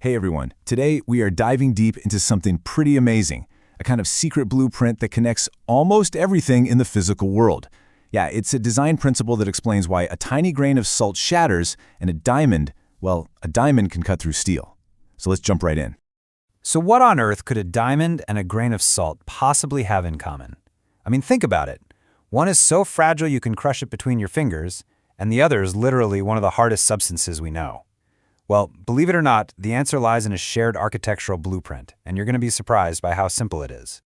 Hey everyone, today we are diving deep into something pretty amazing, a kind of secret blueprint that connects almost everything in the physical world. Yeah, it's a design principle that explains why a tiny grain of salt shatters and a diamond can cut through steel. So let's jump right in. So what on earth could a diamond and a grain of salt possibly have in common? I mean, think about it. One is so fragile you can crush it between your fingers, and the other is literally one of the hardest substances we know. Well, believe it or not, the answer lies in a shared architectural blueprint, and you're going to be surprised by how simple it is.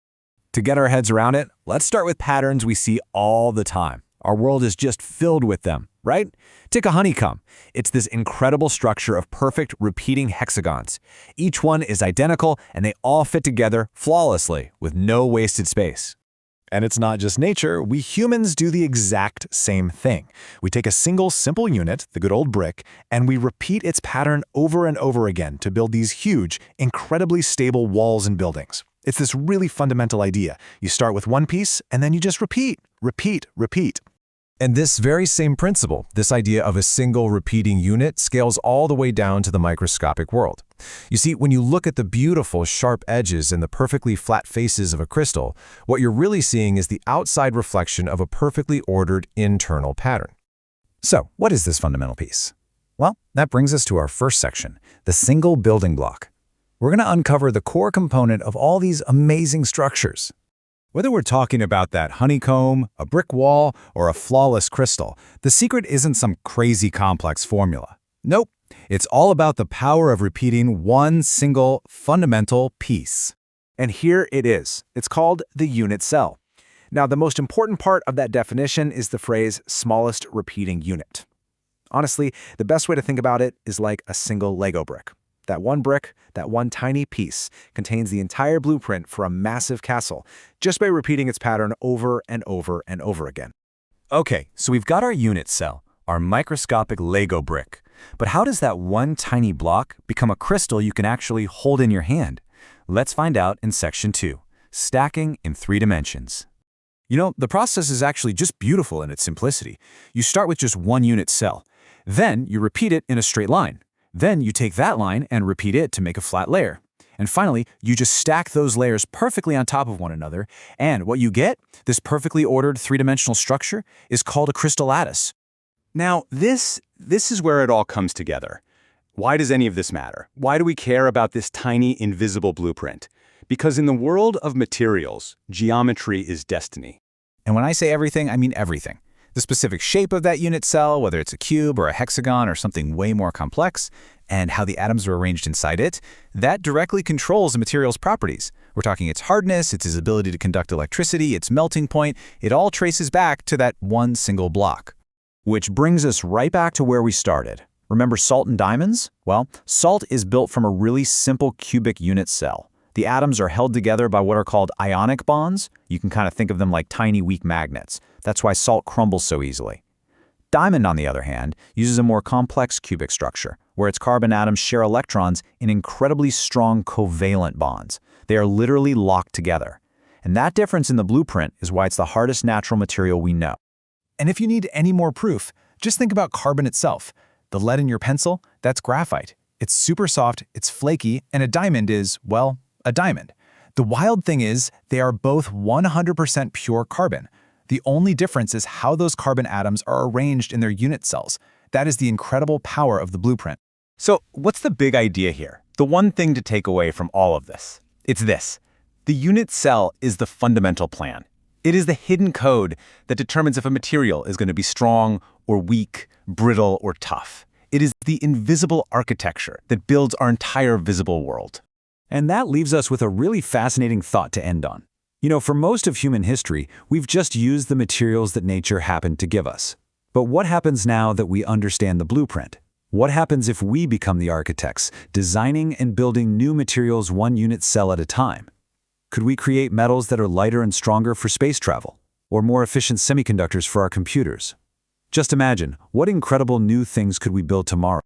To get our heads around it, let's start with patterns we see all the time. Our world is just filled with them, right? Take a honeycomb. It's this incredible structure of perfect repeating hexagons. Each one is identical, and they all fit together flawlessly with no wasted space. And it's not just nature, we humans do the exact same thing. We take a single simple unit, the good old brick, and we repeat its pattern over and over again to build these huge, incredibly stable walls and buildings. It's this really fundamental idea. You start with one piece, and then you just repeat. And this very same principle, this idea of a single repeating unit, scales all the way down to the microscopic world. You see, when you look at the beautiful sharp edges and the perfectly flat faces of a crystal, what you're really seeing is the outside reflection of a perfectly ordered internal pattern. So, what is this fundamental piece? Well, that brings us to our first section, the single building block. We're going to uncover the core component of all these amazing structures. Whether we're talking about that honeycomb, a brick wall, or a flawless crystal, the secret isn't some crazy complex formula. Nope, it's all about the power of repeating one single fundamental piece. And here it is. It's called the unit cell. Now, the most important part of that definition is the phrase smallest repeating unit. Honestly, the best way to think about it is like a single Lego brick. That one brick, that one tiny piece, contains the entire blueprint for a massive castle, just by repeating its pattern over and over and over again. Okay, so we've got our unit cell, our microscopic Lego brick. But how does that one tiny block become a crystal you can actually hold in your hand? Let's find out in Section 2, Stacking in 3 Dimensions. You know, the process is actually just beautiful in its simplicity. You start with just one unit cell. Then you repeat it in a straight line. Then you take that line and repeat it to make a flat layer. And finally, you just stack those layers perfectly on top of one another, and what you get, this perfectly ordered three-dimensional structure, is called a crystal lattice. Now, this is where it all comes together. Why does any of this matter? Why do we care about this tiny, invisible blueprint? Because in the world of materials, geometry is destiny. And when I say everything, I mean everything. The specific shape of that unit cell, whether it's a cube or a hexagon or something way more complex, and how the atoms are arranged inside it, that directly controls the material's properties. We're talking its hardness, its ability to conduct electricity, its melting point. It all traces back to that one single block. Which brings us right back to where we started. Remember salt and diamonds? Well, salt is built from a really simple cubic unit cell. The atoms are held together by what are called ionic bonds. You can kind of think of them like tiny, weak magnets. That's why salt crumbles so easily. Diamond, on the other hand, uses a more complex cubic structure, where its carbon atoms share electrons in incredibly strong covalent bonds. They are literally locked together. And that difference in the blueprint is why it's the hardest natural material we know. And if you need any more proof, just think about carbon itself. The lead in your pencil, that's graphite. It's super soft, it's flaky, and a diamond is, well, a diamond. The wild thing is, they are both 100% pure carbon. The only difference is how those carbon atoms are arranged in their unit cells. That is the incredible power of the blueprint. So what's the big idea here? The one thing to take away from all of this? It's this. The unit cell is the fundamental plan. It is the hidden code that determines if a material is going to be strong or weak, brittle or tough. It is the invisible architecture that builds our entire visible world. And that leaves us with a really fascinating thought to end on. You know, for most of human history, we've just used the materials that nature happened to give us. But what happens now that we understand the blueprint? What happens if we become the architects, designing and building new materials one unit cell at a time? Could we create metals that are lighter and stronger for space travel, or more efficient semiconductors for our computers? Just imagine, what incredible new things could we build tomorrow?